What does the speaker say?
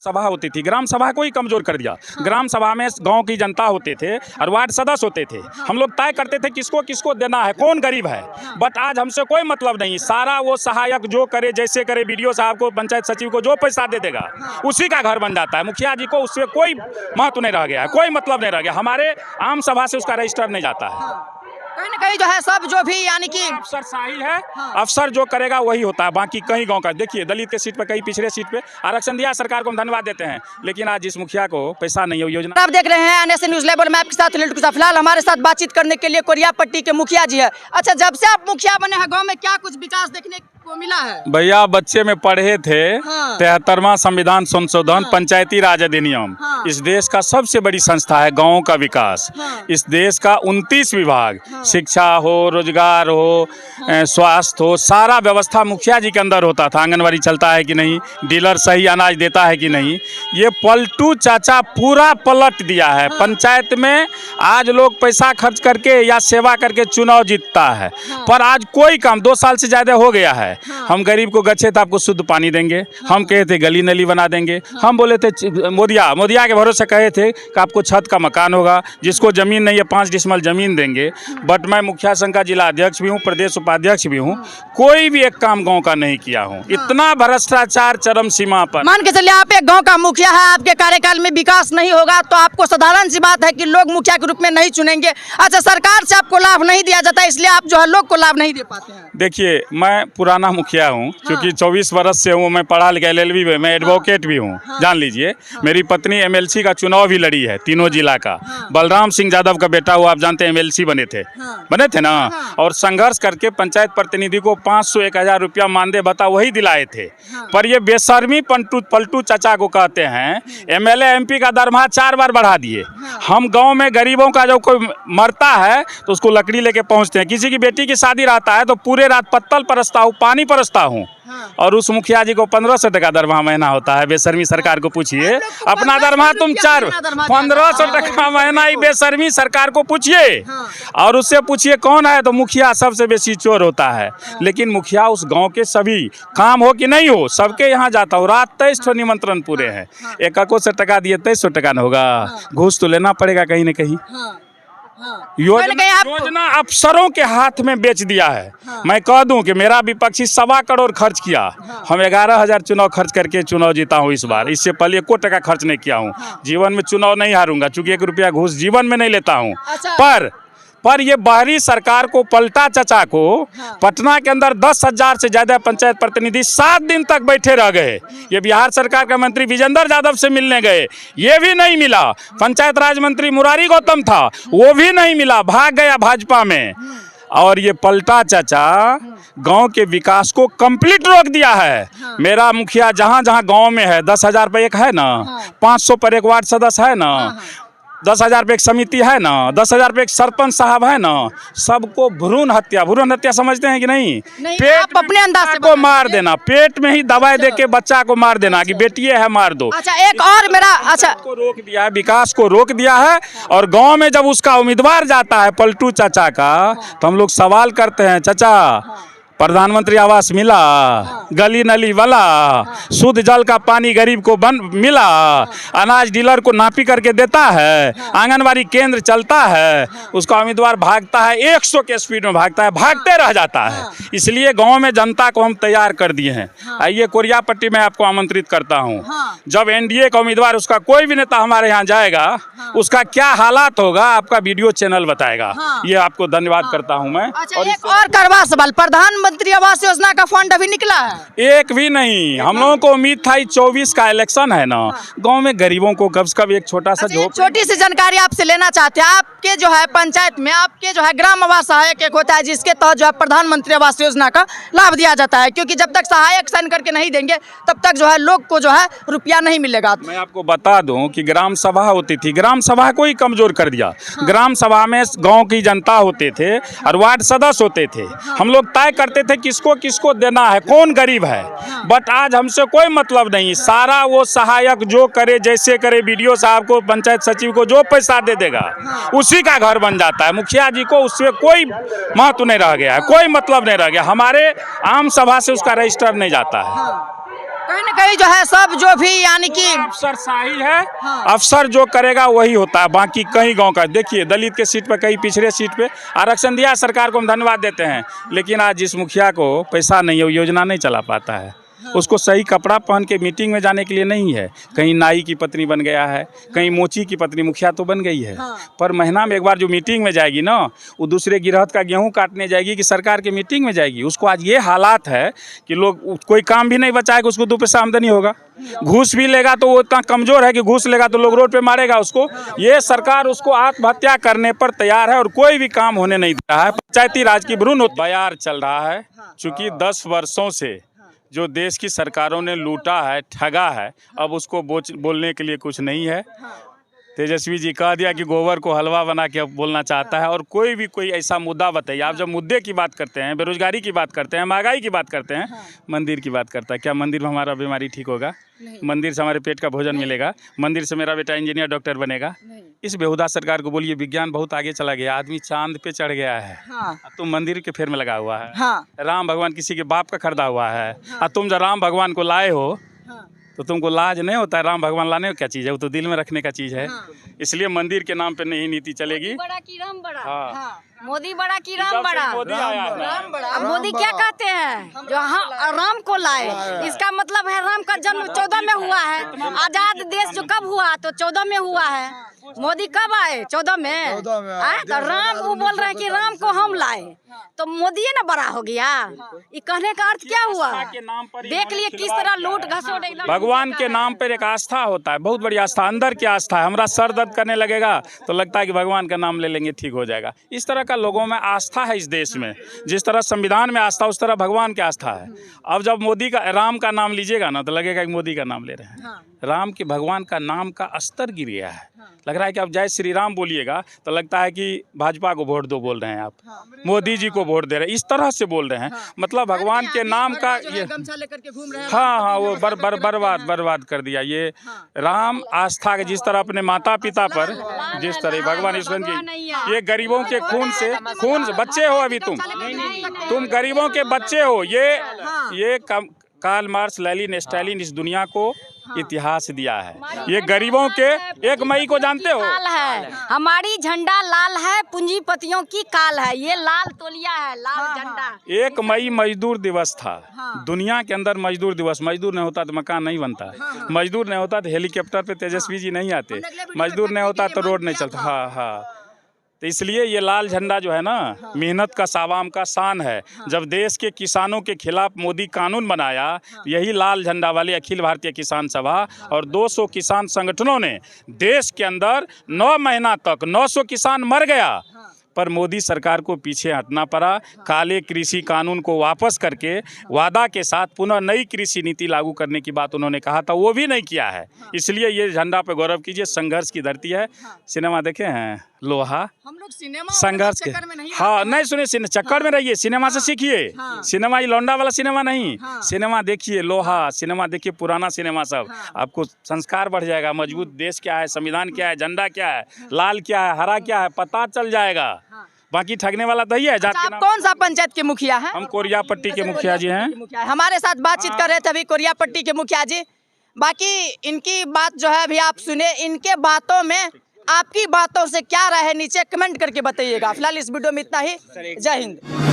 सभा होती थी, ग्राम सभा को ही कमजोर कर दिया। ग्राम सभा में गांव की जनता होते थे और वार्ड सदस्य होते थे। हम लोग तय करते थे किसको किसको देना है, कौन गरीब है। बट आज हमसे कोई मतलब नहीं, सारा वो सहायक जो करे, जैसे करे, बीडीओ साहब को, पंचायत सचिव को जो पैसा दे देगा उसी का घर बन जाता है। मुखिया जी को उससे कोई महत्व नहीं रह गया है, कोई मतलब नहीं रह गया। हमारे आम सभा से उसका रजिस्टर नहीं जाता है। कहीं ना कहीं जो है सब जो भी यानी कि अफसर शाही है, अफसर जो करेगा वही होता है। बाकी कहीं गांव का देखिए, दलित के सीट पे, कहीं पिछड़े सीट पे आरक्षण दिया सरकार को, हम धन्यवाद देते हैं। लेकिन आज जिस मुखिया को पैसा नहीं है योजना। आप देख रहे हैं NSA न्यूज़ लेवल में आपके साथ लिल्टू साहब। फिलहाल हमारे साथ बातचीत करने के लिए कोरियापट्टी के मुखिया जी है। अच्छा, जब से आप मुखिया बने हैं गाँव में क्या कुछ विकास देखने को मिला है? भैया बच्चे में पढ़े थे 73वां संविधान संशोधन, पंचायती राज अधिनियम। इस देश का सबसे बड़ी संस्था है गाँव का विकास। इस देश का 29 विभाग, शिक्षा हो, रोजगार हो, स्वास्थ्य हो, सारा व्यवस्था मुखिया जी के अंदर होता था। आंगनवाड़ी चलता है कि नहीं, डीलर सही अनाज देता है कि नहीं, ये पलटू चाचा पूरा पलट दिया है। पंचायत में आज लोग पैसा खर्च करके या सेवा करके चुनाव जीतता है, पर आज कोई काम 2 साल से ज़्यादा हो गया है। हम गरीब को गच्छे तो आपको शुद्ध पानी देंगे, हम कहे थे गली नली बना देंगे, हम बोले थे मोदिया के भरोसे कहे थे कि आपको छत का मकान होगा, जिसको ज़मीन नहीं है 5 डिसमल ज़मीन देंगे। बट मैं मुखिया संघ का जिला अध्यक्ष भी हूँ, प्रदेश उपाध्यक्ष भी हूँ, कोई भी एक काम गांव का नहीं किया हूँ। इतना भ्रष्टाचार चरम सीमा पर। मान के चलिए आप एक गांव का मुखिया है, आपके कार्यकाल में विकास नहीं होगा तो आपको साधारण सी बात है कि लोग मुखिया के रूप में नहीं चुनेंगे। अच्छा, सरकार से आपको लाभ नहीं दिया जाता, इसलिए आप जो है लोग को लाभ नहीं दे पाते हैं। देखिए, मैं पुराना मुखिया हूँ, क्योंकि 24 वर्ष से हूँ, मैं पढ़ा लिखा LLB में, मैं एडवोकेट भी हूँ। जान लीजिए, मेरी पत्नी MLC का चुनाव भी लड़ी है, तीनों जिला का। बलराम सिंह यादव का बेटा हुआ, आप जानते हैं MLC बने थे ना। और संघर्ष करके पंचायत प्रतिनिधि को 500-1000 रुपया मानदेय भत्ता वही दिलाए थे। पर ये बेशर्मी पलटू चाचा को कहते हैं MLA MP का दरमाहा 4 बार बढ़ा दिए। हम गांव में गरीबों का जब कोई मरता है तो उसको लकड़ी लेके पहुंचते हैं, किसी की बेटी की शादी रहता है तो पूरे रात पत्तल परसता हूँ, पानी परसता हूँ। और उस मुखिया जी को 1500 टका दरमाहा महीना होता है। बेशर्मी सरकार को पूछिए, अपना दरमाहा तुम 1500 टका महीना ही बेशर्मी सरकार को पूछिए। और उससे पूछिए कौन है, तो मुखिया सबसे बेसी चोर होता है। लेकिन मुखिया उस गांव के सभी काम हो कि नहीं हो, सबके यहाँ जाता हूँ। रात 23 निमंत्रण पूरे हैं, 100 टका दिए 2300 टका न होगा, घूस तो लेना पड़ेगा कहीं न कहीं। योजना अफसरों के हाथ में बेच दिया है। मैं कह दूं कि मेरा विपक्षी 1.25 करोड़ खर्च किया, हम 11,000 चुनाव खर्च करके चुनाव जीता हूं इस बार। इससे पहले 1 टका खर्च नहीं किया हूं। जीवन में चुनाव नहीं हारूंगा, चूंकि 1 रुपया घूस जीवन में नहीं लेता हूं। पर ये बाहरी सरकार को, पलटा चचा को, पटना के अंदर 10,000 से ज्यादा पंचायत प्रतिनिधि 7 दिन तक बैठे रह गए। ये बिहार सरकार का मंत्री विजेंद्र यादव से मिलने गए, ये भी नहीं मिला। पंचायत राज मंत्री मुरारी गौतम था, वो भी नहीं मिला, भाग गया भाजपा में। और ये पलटा चाचा गांव के विकास को कंप्लीट रोक दिया है। मेरा मुखिया जहां जहां गांव में है, 10,000 पर एक है ना, 500 पर एक वार्ड सदस्य है ना, 10,000 पे एक समिति है ना, 10,000 पे एक सरपंच साहब है ना, सबको भ्रूण हत्या समझते हैं कि नहीं? पेट अपने अंदाज से को मार देना, पेट में ही दवाई देके बच्चा को मार देना कि बेटिए है मार दो। अच्छा, एक और मेरा को रोक दिया है, विकास को रोक दिया है। और गांव में जब उसका उम्मीदवार जाता है पलटू चाचा का, तो हम लोग सवाल करते हैं, चाचा प्रधानमंत्री आवास मिला, गली नली वाला, शुद्ध जल का पानी गरीब को मिला, अनाज डीलर को नापी करके देता है, आंगनवाड़ी केंद्र चलता है। उसका उम्मीदवार भागता है, 100 के स्पीड में भागता है, भागते रह जाता है। इसलिए गांव में जनता को हम तैयार कर दिए हैं। आइए कोरियापट्टी में आपको आमंत्रित करता हूं। जब NDA का उम्मीदवार, उसका कोई भी नेता हमारे यहाँ जाएगा, उसका क्या हालात होगा आपका वीडियो चैनल बताएगा। ये आपको धन्यवाद करता हूँ मैं। और एक और करवा सवाल, प्रधानमंत्री आवास योजना का फंड अभी निकला है? एक भी नहीं। हम लोगों को उम्मीद था 24 का इलेक्शन है ना, गांव में गरीबों को कब से कब एक छोटा सा छोटी सी जानकारी आपसे लेना चाहते हैं। आपके जो है पंचायत में आपके जो है ग्राम आवास सहायक एक होता है, जिसके तहत जो है प्रधानमंत्री आवास योजना का लाभ दिया जाता है, क्योंकि जब तक सहायक साइन करके नहीं देंगे तब तक जो है लोग को जो है रुपया नहीं मिलेगा। मैं आपको बता दूं कि ग्राम सभा होती थी, ग्राम सभा को ही कमजोर कर दिया। ग्राम सभा में गाँव की जनता होते थे और वार्ड सदस्य होते थे। हम लोग तय करते थे किसको किसको देना है, कौन गरीब है। बट आज हमसे कोई मतलब नहीं, सारा वो सहायक जो करे, जैसे करे, बीडीओ साहब को, पंचायत सचिव को जो पैसा दे देगा उसी का घर बन जाता है। मुखिया जी को उससे कोई महत्व नहीं रह गया है, कोई मतलब नहीं रह गया। हमारे आम सभा से उसका रजिस्टर नहीं जाता है। कहीं ना कहीं जो है सब जो भी यानी कि अफसरशाही है। अफसर जो करेगा वही होता है, बाकी कहीं गांव का देखिए दलित के सीट पे, कहीं पिछड़े सीट पे आरक्षण दिया सरकार को, हम धन्यवाद देते हैं। लेकिन आज जिस मुखिया को पैसा नहीं है वो योजना नहीं चला पाता है, उसको सही कपड़ा पहन के मीटिंग में जाने के लिए नहीं है, कहीं नाई की पत्नी बन गया है, कहीं मोची की पत्नी, मुखिया तो बन गई है पर महीना में एक बार जो मीटिंग में जाएगी ना, वो दूसरे गिरहत का गेहूं काटने जाएगी कि सरकार के मीटिंग में जाएगी। उसको आज ये हालात है कि लोग कोई काम भी नहीं बचाएगा, उसको 2 पैसा आमदनी होगा। घूस भी लेगा तो वो इतना कमजोर है कि घूस लेगा तो लोग रोड पे मारेगा उसको। ये सरकार उसको आत्महत्या करने पर तैयार है और कोई भी काम होने नहीं दे रहा है। पंचायती राज की भ्रूण बयार चल रहा है, चूँकि 10 वर्षों से जो देश की सरकारों ने लूटा है, ठगा है, अब उसको बोलने के लिए कुछ नहीं है। तेजस्वी जी कह दिया कि गोबर को हलवा बना के अब बोलना चाहता है। और कोई ऐसा मुद्दा बताइए, आप जब मुद्दे की बात करते हैं, बेरोजगारी की बात करते हैं, महंगाई की बात करते हैं, मंदिर की बात करता है। क्या मंदिर में हमारा बीमारी ठीक होगा? मंदिर से हमारे पेट का भोजन मिलेगा? मंदिर से मेरा बेटा इंजीनियर डॉक्टर बनेगा? इस बेहुदा सरकार को बोलिए विज्ञान बहुत आगे चला गया, आदमी चांद पे चढ़ गया है, तुम मंदिर के फेर में लगा हुआ है। राम भगवान किसी के बाप का खरीदा हुआ है, और तुम जब राम भगवान को लाए हो तो तुमको लाज नहीं होता है? राम भगवान लाने को क्या चीज़ है, वो तो दिल में रखने का चीज़ है। इसलिए मंदिर के नाम पे नहीं नीति चलेगी। बड़ा की राम बड़ा। हाँ। मोदी बड़ा की राम बड़ा। मोदी आया है। अब मोदी क्या कहते हैं, जो हाँ राम को लाए, इसका मतलब है राम का जन्म 14 में हुआ है। आजाद देश जो कब हुआ, तो 14 में हुआ है। मोदी कब आए? 14 में आए। तो राम वो बोल रहे हैं कि राम को हम लाए, तो मोदी ना बड़ा हो गया। ये कहने का अर्थ क्या हुआ? देख लिए किस तरह लूट घसोट। भगवान के नाम पर एक आस्था होता है, बहुत बड़ी आस्था, अंदर की आस्था है। हमारा सर दर्द करने लगेगा तो लगता है कि भगवान का नाम ले लेंगे ठीक हो जाएगा। इस तरह का लोगों में आस्था है इस देश में। जिस तरह संविधान में आस्था, उस तरह भगवान की आस्था है। अब जब मोदी का, राम का नाम लीजिएगा ना तो लगेगा कि मोदी का नाम ले रहे हैं। राम के, भगवान का नाम का स्तर गिर गया है। लग रहा है कि अब जय श्री राम बोलिएगा तो लगता है कि भाजपा को वोट दो बोल रहे हैं आप, मोदी जी को वोट दे रहे हैं, इस तरह से बोल रहे हैं। मतलब भगवान के नाम का ये हाँ वो बर्बाद कर दिया। ये राम आस्था के जिस तरह अपने माता पिता पर, जिस तरह भगवान ईश्वर की, ये गरीबों के खून से बच्चे हो, अभी तुम गरीबों के बच्चे हो। ये कार्ल मार्क्स, लेनिन, स्टालिन इस दुनिया को इतिहास दिया है। ये गरीबों के 1 मई को जानते हो, काल है हमारी, झंडा लाल है, पूंजीपतियों की काल है। ये लाल तोलिया है, लाल झंडा। 1 मई मजदूर दिवस था। दुनिया के अंदर मजदूर दिवस, मजदूर नहीं होता तो मकान नहीं बनता, मजदूर नहीं होता तो हेलीकॉप्टर पे तेजस्वी जी नहीं आते, मजदूर नहीं होता तो रोड नहीं चलता। हाँ। तो इसलिए ये लाल झंडा जो है ना, मेहनत का सावाम का शान है। जब देश के किसानों के खिलाफ मोदी कानून बनाया, यही लाल झंडा वाले अखिल भारतीय किसान सभा और 200 किसान संगठनों ने देश के अंदर 9 महीना तक 900 किसान मर गया, पर मोदी सरकार को पीछे हटना पड़ा। काले कृषि कानून को वापस करके वादा के साथ पुनः नई कृषि नीति लागू करने की बात उन्होंने कहा था, वो भी नहीं किया है। इसलिए ये झंडा पे गौरव कीजिए। संघर्ष की धरती है। सिनेमा देखे हैं लोहा, हम लोग सिनेमा संघर्ष के, हाँ नहीं सुनिए, चक्कर में रहिए, सिनेमा से सीखिए। सिनेमा ये लौंडा वाला सिनेमा नहीं, सिनेमा देखिए, लोहा सिनेमा देखिए, पुराना सिनेमा सब, आपको संस्कार बढ़ जाएगा। मजबूत देश क्या है, संविधान क्या है, झंडा क्या है, लाल क्या है, हरा क्या है, पता चल जाएगा। बाकी ठगने वाला तो ही है। जात के नाम। कौन सा पंचायत के मुखिया है? हम कोरियापट्टी के मुखिया जी हैं। हमारे साथ बातचीत कर रहे थे अभी कोरियापट्टी के मुखिया जी। बाकी इनकी बात जो है अभी आप सुने, इनके बातों में आपकी बातों से क्या राय है नीचे कमेंट करके बताइएगा। फिलहाल इस वीडियो में इतना ही। जय हिंद।